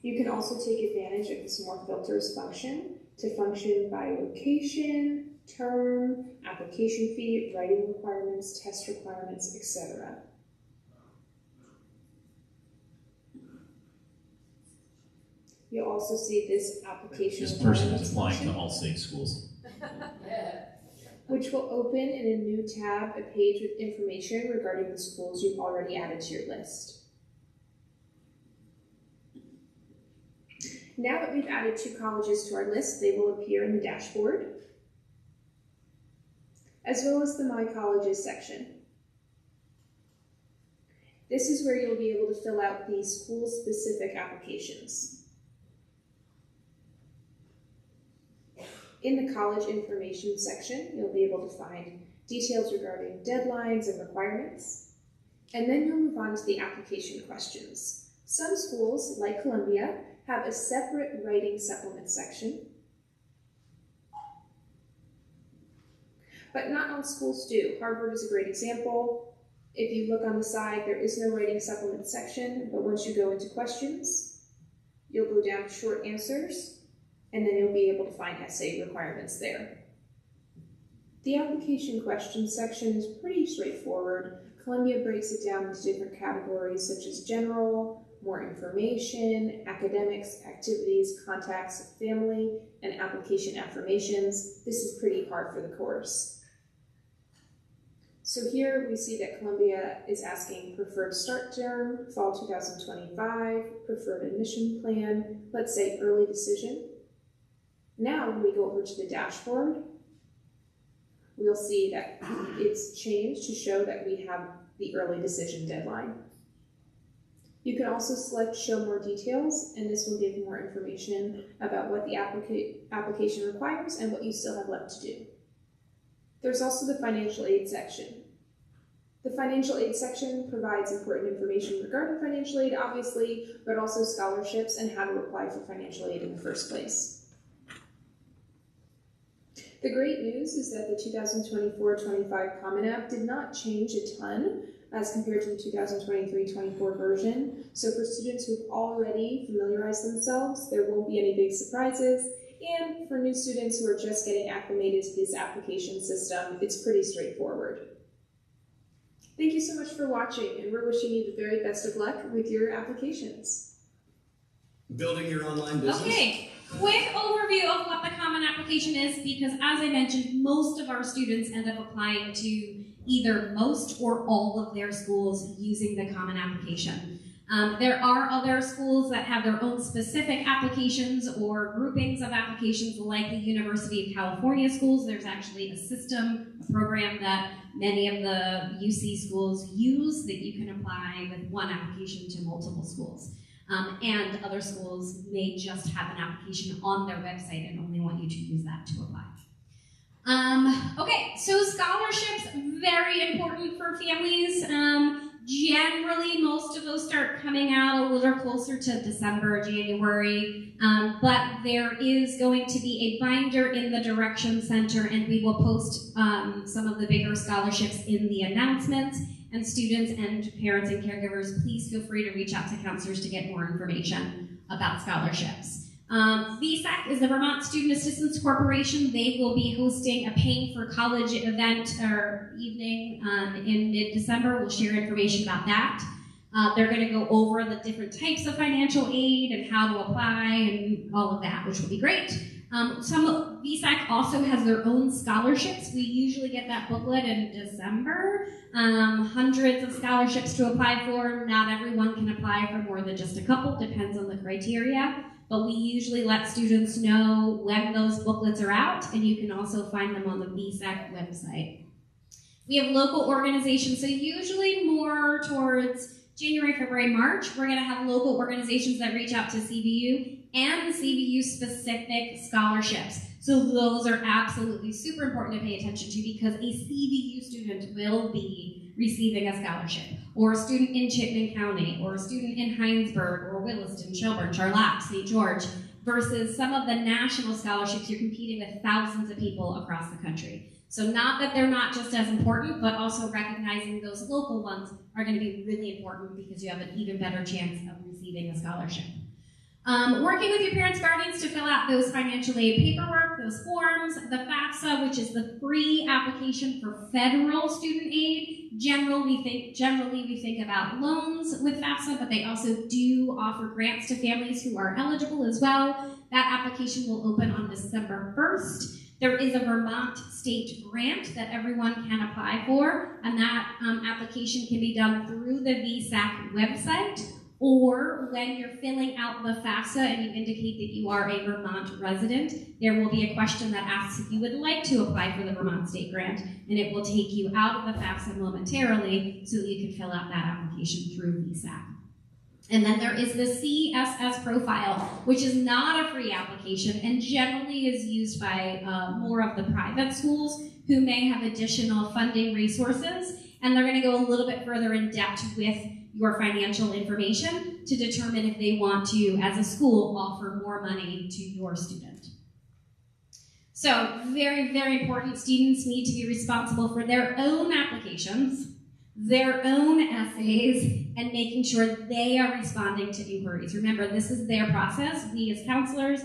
Speaker 10: You can also take advantage of this More Filters function to function by location, term, application fee, writing requirements, test requirements, etc. You'll also see this application
Speaker 6: This person
Speaker 10: requirements
Speaker 6: is applying
Speaker 10: function,
Speaker 6: to all 6 schools.
Speaker 10: which will open in a new tab a page with information regarding the schools you've already added to your list. Now that we've added 2 colleges to our list, they will appear in the dashboard, as well as the My Colleges section. This is where you'll be able to fill out the school-specific applications. In the college information section, you'll be able to find details regarding deadlines and requirements. And then you'll move on to the application questions. Some schools, like Columbia, have a separate writing supplement section, but not all schools do. Harvard is a great example. If you look on the side, there is no writing supplement section, but once you go into questions, you'll go down to short answers, and then you'll be able to find essay requirements there. The application questions section is pretty straightforward. Columbia breaks it down into different categories such as general, more information, academics, activities, contacts, family, and application affirmations. This is pretty hard for the course. So here we see that Columbia is asking preferred start term, fall 2025, preferred admission plan, let's say early decision. Now when we go over to the dashboard, we'll see that it's changed to show that we have the early decision deadline. You can also select show more details, and this will give more information about what the application requires and what you still have left to do. There's also the financial aid section. The financial aid section provides important information regarding financial aid, obviously, but also scholarships and how to apply for financial aid in the first place. The great news is that the 2024-25 Common App did not change a ton as compared to the 2023-24 version. So for students who've already familiarized themselves, there won't be any big surprises. And for new students who are just getting acclimated to this application system, it's pretty straightforward. Thank you so much for watching, and we're wishing you the very best of luck with your applications.
Speaker 11: Building your online business.
Speaker 3: Okay, quick overview of what the Common Application is, because as I mentioned, most of our students end up applying to either most or all of their schools using the Common Application. There are other schools that have their own specific applications or groupings of applications, like the University of California schools. There's actually a system, a program that many of the UC schools use that you can apply with one application to multiple schools. And other schools may just have an application on their website and only want you to use that to apply. Okay, so scholarships, very important for families. Generally, most of those start coming out a little closer to December, January, but there is going to be a binder in the Direction Center, and we will post some of the bigger scholarships in the announcements. And students and parents and caregivers, please feel free to reach out to counselors to get more information about scholarships. VSAC is the Vermont Student Assistance Corporation. They will be hosting a Paying for College event or evening in mid-December. We'll share information about that. They're going to go over the different types of financial aid and how to apply and all of that, which will be great. VSAC also has their own scholarships. We usually get that booklet in December. Hundreds of scholarships to apply for. Not everyone can apply for more than just a couple, depends on the criteria. But we usually let students know when those booklets are out, and you can also find them on the VSAC website. We have local organizations, so usually more towards January, February, March, we're going to have local organizations that reach out to CVU and the CVU-specific scholarships. So those are absolutely super important to pay attention to, because a CVU student will be receiving a scholarship, or a student in Chittenden County, or a student in Heinsberg, or Williston, Shelburne, Charlotte, St. George, versus some of the national scholarships. You're competing with thousands of people across the country. So not that they're not just as important, but also recognizing those local ones are going to be really important, because you have an even better chance of receiving a scholarship. Working with your parents, guardians to fill out those financial aid paperwork, those forms, the FAFSA, which is the free application for federal student aid. Generally, we think about loans with FAFSA, but they also do offer grants to families who are eligible as well. That application will open on December 1st. There is a Vermont state grant that everyone can apply for, and that application can be done through the VSAC website, or when you're filling out the FAFSA and you indicate that you are a Vermont resident, there will be a question that asks if you would like to apply for the Vermont State Grant, and it will take you out of the FAFSA momentarily so that you can fill out that application through VSAC. And then there is the CSS profile, which is not a free application and generally is used by more of the private schools who may have additional funding resources. and they're going to go a little bit further in depth with your financial information to determine if they want to, as a school, offer more money to your student. So, very, very important, students need to be responsible for their own applications, their own essays, and making sure they are responding to inquiries. Remember, this is their process. We as counselors,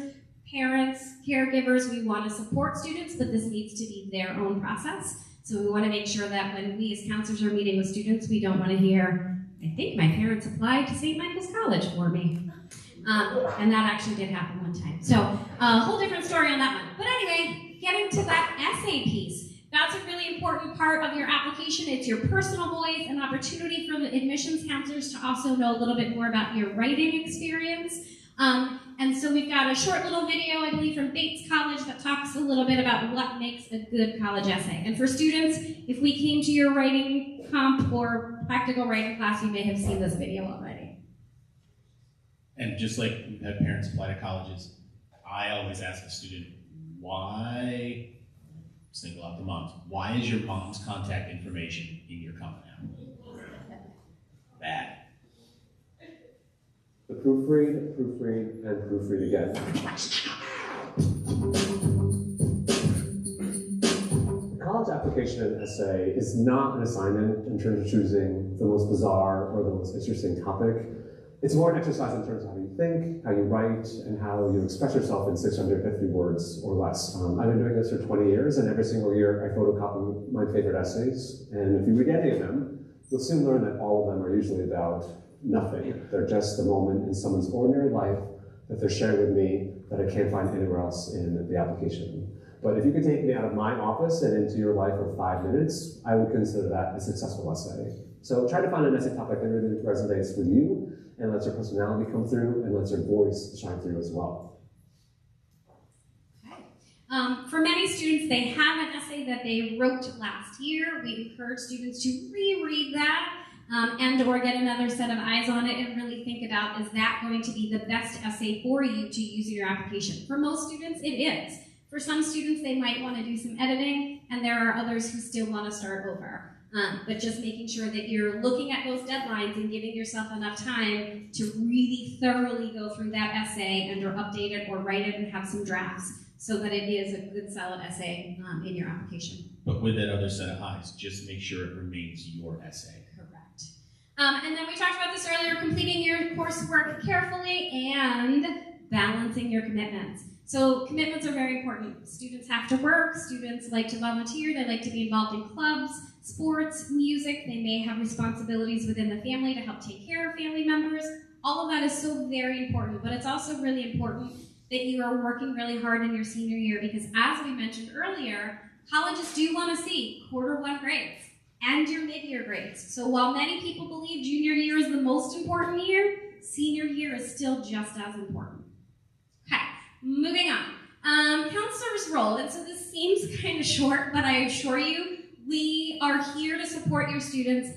Speaker 3: parents, caregivers, we want to support students, but this needs to be their own process. So we want to make sure that when we as counselors are meeting with students, we don't want to hear, I think my parents applied to St. Michael's College for me. And that actually did happen one time. So a whole different story on that one. But anyway, getting to that essay piece, that's a really important part of your application. It's your personal voice, an opportunity for the admissions counselors to also know a little bit more about your writing experience. And so we've got a short little video, I believe, from Bates College that talks a little bit about what makes a good college essay. And for students, if we came to your writing comp or practical writing class, you may have seen this video already.
Speaker 6: And just like we've had parents apply to colleges, I always ask a student, why, single out the moms, why is your mom's contact information in your Common App? Bad.
Speaker 12: The proofread, and proofread again. The college application essay is not an assignment in terms of choosing the most bizarre or the most interesting topic. It's more an exercise in terms of how you think, how you write, and how you express yourself in 650 words or less. I've been doing this for 20 years, and every single year I photocopy my favorite essays. And if you read any of them, you'll soon learn that all of them are usually about nothing. They're just a moment in someone's ordinary life that they're sharing with me that I can't find anywhere else in the application. But if you could take me out of my office and into your life for 5 minutes, I would consider that a successful essay. So try to find an essay topic that really resonates with you and lets your personality come through and lets your voice shine through as well.
Speaker 3: Okay. For many students, they have an essay that they wrote last year. We encourage students to reread that and or get another set of eyes on it and really think about, is that going to be the best essay for you to use in your application? For most students, it is. For some students, they might want to do some editing, and there are others who still want to start over. But just making sure that you're looking at those deadlines and giving yourself enough time to really thoroughly go through that essay and or update it or write it and have some drafts so that it is a good solid essay in your application.
Speaker 6: But with that other set of eyes, just make sure it remains your essay.
Speaker 3: Correct. And then we talked about this earlier, completing your coursework carefully and balancing your commitments. So commitments are very important. Students have to work, students like to volunteer, they like to be involved in clubs, sports, music, they may have responsibilities within the family to help take care of family members. All of that is so very important, but it's also really important that you are working really hard in your senior year because as we mentioned earlier, colleges do want to see quarter one grades and your mid-year grades. So while many people believe junior year is the most important year, senior year is still just as important. Okay, moving on. Counselor's role, and so this seems kind of short, but I assure you, we are here to support your students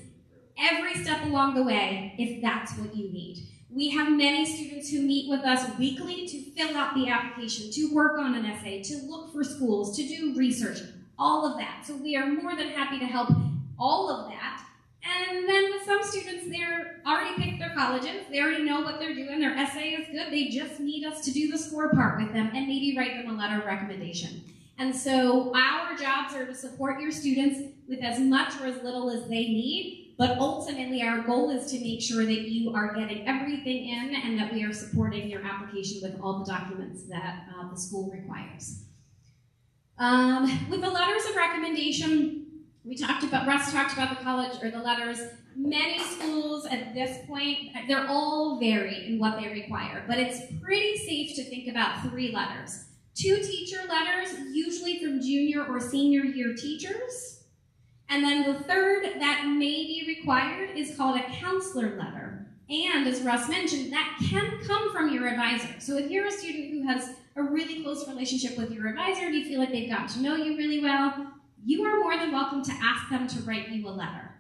Speaker 3: every step along the way if that's what you need. We have many students who meet with us weekly to fill out the application, to work on an essay, to look for schools, to do research, all of that. So we are more than happy to help all of that. And then with some students, they're already picked their colleges, they already know what they're doing, their essay is good, they just need us to do the score part with them and maybe write them a letter of recommendation. And so our jobs are to support your students with as much or as little as they need, but ultimately our goal is to make sure that you are getting everything in and that we are supporting your application with all the documents that the school requires. With the letters of recommendation, Russ talked about the college or the letters. Many schools at this point, they're all varied in what they require, but it's pretty safe to think about 3 letters. 2 teacher letters, usually from junior or senior year teachers. And then the third that may be required is called a counselor letter. And as Russ mentioned, that can come from your advisor. So if you're a student who has a really close relationship with your advisor, and you feel like they've gotten to know you really well, you are more than welcome to ask them to write you a letter.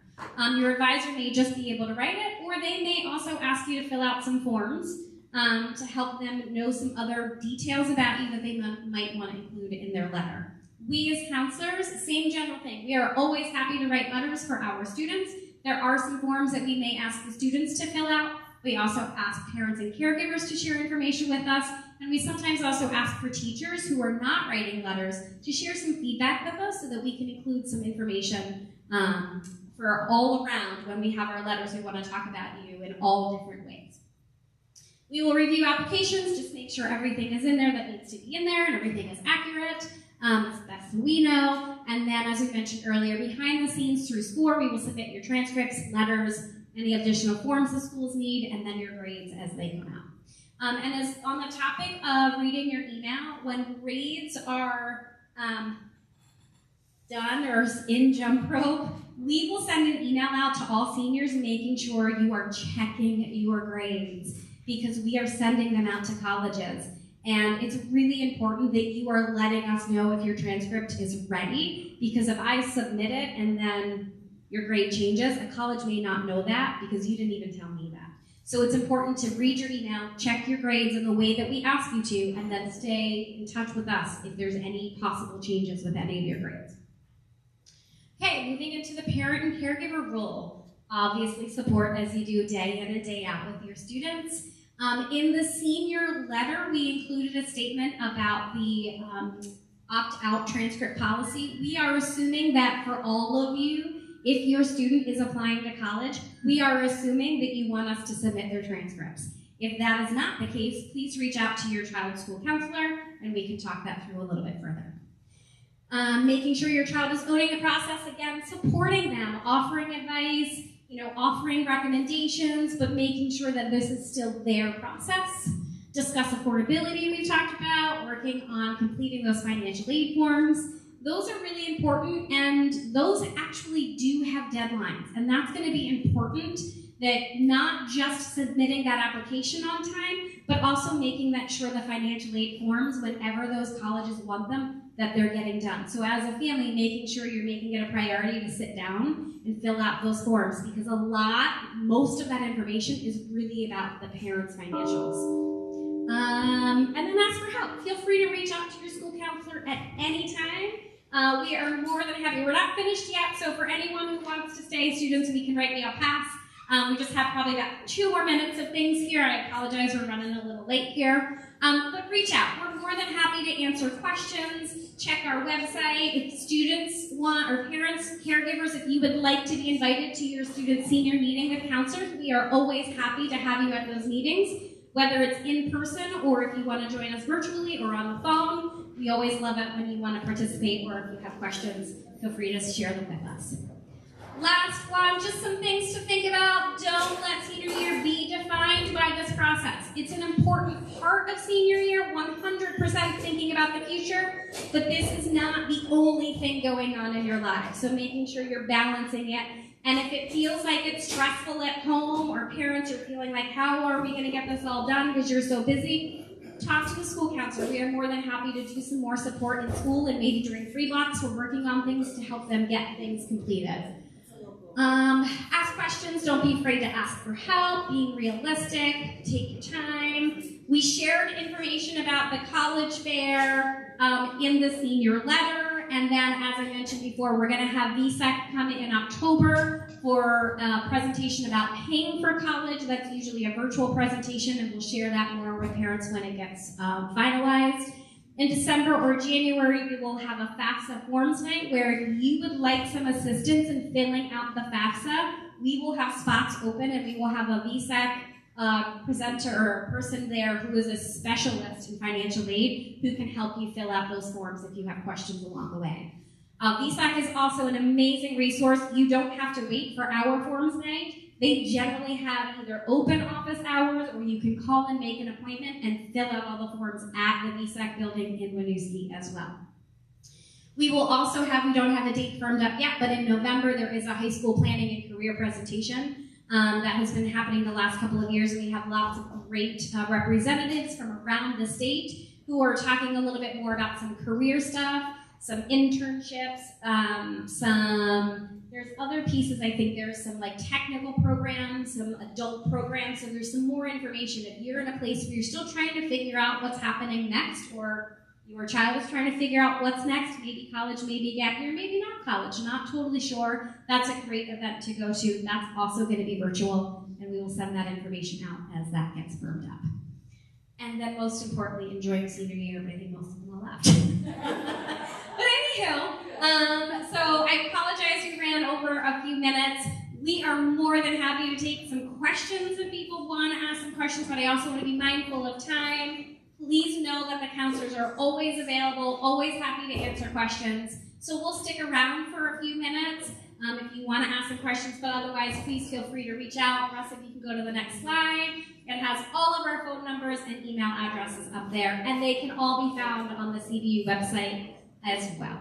Speaker 3: Your advisor may just be able to write it, or they may also ask you to fill out some forms to help them know some other details about you that they might want to include in their letter. We as counselors, same general thing. We are always happy to write letters for our students. There are some forms that we may ask the students to fill out. We also ask parents and caregivers to share information with us, and we sometimes also ask for teachers who are not writing letters to share some feedback with us so that we can include some information for all around when we have our letters. We want to talk about you in all different ways. We will review applications, just make sure everything is in there that needs to be in there and everything is accurate. As best as we know. And then, as we mentioned earlier, behind the scenes through SCORE, we will submit your transcripts, letters, any additional forms the schools need, and then your grades as they come out. And as on the topic of reading your email, when grades are done or in Jump Rope, we will send an email out to all seniors making sure you are checking your grades because we are sending them out to colleges. And it's really important that you are letting us know if your transcript is ready, because if I submit it and then your grade changes, a college may not know that because you didn't even tell me that. So it's important to read your email, check your grades in the way that we ask you to, and then stay in touch with us if there's any possible changes with any of your grades. Okay, moving into the parent and caregiver role. Obviously support as you do day in and day out with your students. In the senior letter, we included a statement about the opt-out transcript policy. We are assuming that for all of you, if your student is applying to college, we are assuming that you want us to submit their transcripts. If that is not the case, please reach out to your child's school counselor and we can talk that through a little bit further. Making sure your child is owning the process, again, supporting them, offering advice, offering recommendations, but making sure that this is still their process. Discuss affordability, we've talked about, working on completing those financial aid forms. Those are really important, and those actually do have deadlines, and that's going to be important, that not just submitting that application on time, but also making that sure the financial aid forms, whenever those colleges want them, that they're getting done. So as a family, making sure you're making it a priority to sit down and fill out those forms, because most of that information is really about the parents' financials. And then ask for help. Feel free to reach out to your school counselor at any time. We are more than happy. We're not finished yet, so for anyone who wants to stay, students, we can write me a pass. We just have probably about 2 more minutes of things here. I apologize, we're running a little late here. But reach out. We're more than happy to answer questions. Check our website. If students want, or parents, caregivers, if you would like to be invited to your student senior meeting with counselors, we are always happy to have you at those meetings, whether it's in person or if you want to join us virtually or on the phone. We always love it when you want to participate, or if you have questions, feel free to share them with us. Last one, just some things to think about. Don't let senior year be defined by this process. It's an important part of senior year, 100% thinking about the future, but this is not the only thing going on in your life. So making sure you're balancing it. And if it feels like it's stressful at home, or parents are feeling like, how are we going to get this all done because you're so busy, talk to the school counselor. We are more than happy to do some more support in school, and maybe during free blocks, we're working on things to help them get things completed. Ask questions, don't be afraid to ask for help, being realistic, take your time. We shared information about the college fair in the senior letter, and then as I mentioned before, we're going to have VSEC come in October for a presentation about paying for college. That's usually a virtual presentation, and we'll share that more with parents when it gets finalized. In December or January, we will have a FAFSA forms night where if you would like some assistance in filling out the FAFSA, we will have spots open, and we will have a VSEC presenter or person there who is a specialist in financial aid who can help you fill out those forms if you have questions along the way. VSEC is also an amazing resource. You don't have to wait for our forms night. They generally have either open office hours, or you can call and make an appointment and fill out all the forms at the VSEC building in Winooski as well. We will also have, we don't have a date firmed up yet, but in November there is a high school planning and career presentation that has been happening the last couple of years. We have lots of great representatives from around the state who are talking a little bit more about some career stuff, some internships, there's other pieces. I think there's some like technical programs, some adult programs, so there's some more information. If you're in a place where you're still trying to figure out what's happening next, or Your child is trying to figure out what's next, maybe college, maybe gap year, maybe not college, not totally sure. That's a great event to go to. That's also going to be virtual, and we will send that information out as that gets firmed up. And then most importantly, enjoying senior year, but I think most of them are left. But anywho, so I apologize we ran over a few minutes. We are more than happy to take some questions if people want to ask some questions, but I also want to be mindful of time. Please know that the counselors are always available, always happy to answer questions. So we'll stick around for a few minutes if you want to ask some questions, but otherwise, please feel free to reach out. Russ, if you can go to the next slide. It has all of our phone numbers and email addresses up there, and they can all be found on the CVU website as well.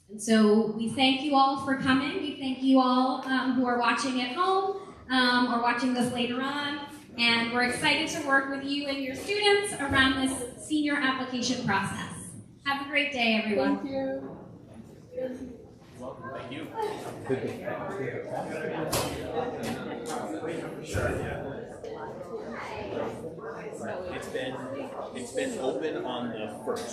Speaker 3: And so we thank you all for coming. We thank you all who are watching at home or watching this later on. And we're excited to work with you and your students around this senior application process. Have a great day, everyone.
Speaker 10: Thank you.
Speaker 6: Thank you. It's been open on the 1st.